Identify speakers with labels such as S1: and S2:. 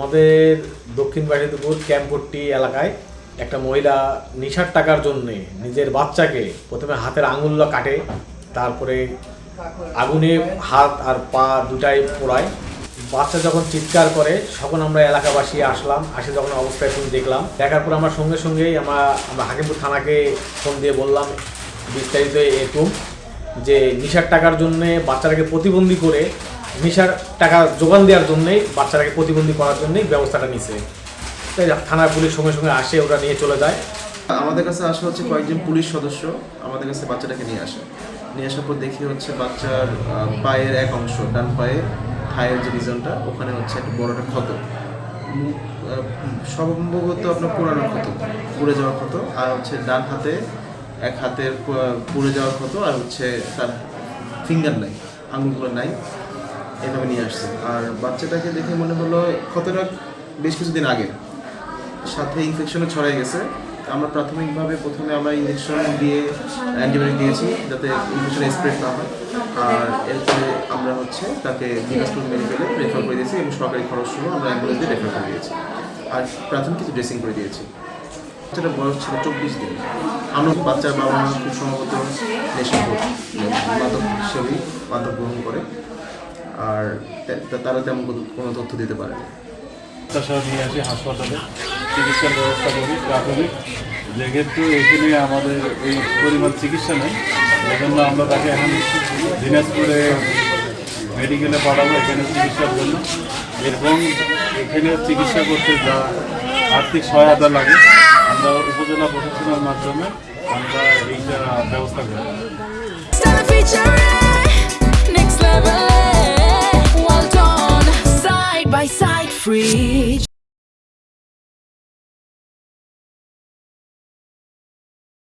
S1: আমাদের দক্ষিণ বাসিদপুর ক্যাম্পপট্টি এলাকায় একটা মহিলা নেশার টাকার জন্যে নিজের বাচ্চাকে প্রথমে হাতের আঙুলগুলো কাটে, তারপরে আগুনে হাত আর পা দুটাই পোড়ায়। বাচ্চা যখন চিৎকার করে তখন আমরা এলাকাবাসী আসলাম, যখন অবস্থায় তুমি দেখলাম, দেখার পর আমরা সঙ্গে সঙ্গেই আমরা হাকিমপুর থানাকে ফোন দিয়ে বললাম বিস্তারিত এরকম যে নেশার টাকার জন্যে বাচ্চাটাকে প্রতিবন্ধী করে নেশার টাকা যোগান দেওয়ার জন্যেই বাচ্চাটাকে প্রতিবন্ধী করার জন্যই ব্যবস্থাটা নিছে। তাই থানার পুলিশ সঙ্গে সঙ্গে আসে, ওরা নিয়ে চলে যায়।
S2: আমাদের কাছে আসা হচ্ছে কয়েকজন পুলিশ সদস্য আমাদের কাছে বাচ্চাটাকে নিয়ে আসার পর দেখি হচ্ছে বাচ্চার পায়ের এক অংশ, ডান পায়ে থায়ের যে রিজনটা, ওখানে হচ্ছে একটা বড় একটা ক্ষত, সম্ভবত আপনার পুরানো ক্ষত, পুড়ে যাওয়ার ক্ষত, আর হচ্ছে ডান হাতে এক হাতের পুড়ে যাওয়ার ক্ষত, আর হচ্ছে তার ফিঙ্গার নাই, আঙুলগুলো নাই, এভাবে নিয়ে আসছে। আর বাচ্চাটাকে দেখে মনে হলো ক্ষতটা বেশ কিছুদিন আগে, সাথে ইনফেকশনও ছড়াই গেছে। আমরা প্রাথমিকভাবে প্রথমে আমরা ইঞ্জেকশন দিয়ে অ্যান্টিবায়োটিক দিয়েছি যাতে ইনফেকশন স্প্রেড না হয়, আর এরপরে আমরা হচ্ছে তাকে দিনাজপুর মেডিকেলে রেফার করে দিয়েছি এবং সরকারি খরচ সহ আমরা অ্যাম্বুলেন্স দিয়ে রেফার করে দিয়েছি, আর প্রাথমিক কিছু ড্রেসিং করে দিয়েছি। বাচ্চাটার বয়স ছিল 24 দিন। আমরা বাচ্চার বাবা মা খুব সম্ভবত নেশাখোর, মাদক সেবী, মাদক গ্রহণ করে, আর তারা তেমন কোনো তথ্য দিতে পারে না।
S3: সহ নিয়ে আসি হাসপাতালে, চিকিৎসার ব্যবস্থা করি প্রাথমিক। যেহেতু এখানে আমাদের এই পরিমাণ চিকিৎসা নেই, সেজন্য আমরা তাকে এখন দিনাজপুরে মেডিকেলে পাঠাবো এখানে চিকিৎসার জন্য। এবং এখানে চিকিৎসা করতে যা আর্থিক সহায়তা লাগে আমরা উপজেলা প্রশাসনের মাধ্যমে আমরা এইটা ব্যবস্থা করি।
S4: Well done, side by side, free.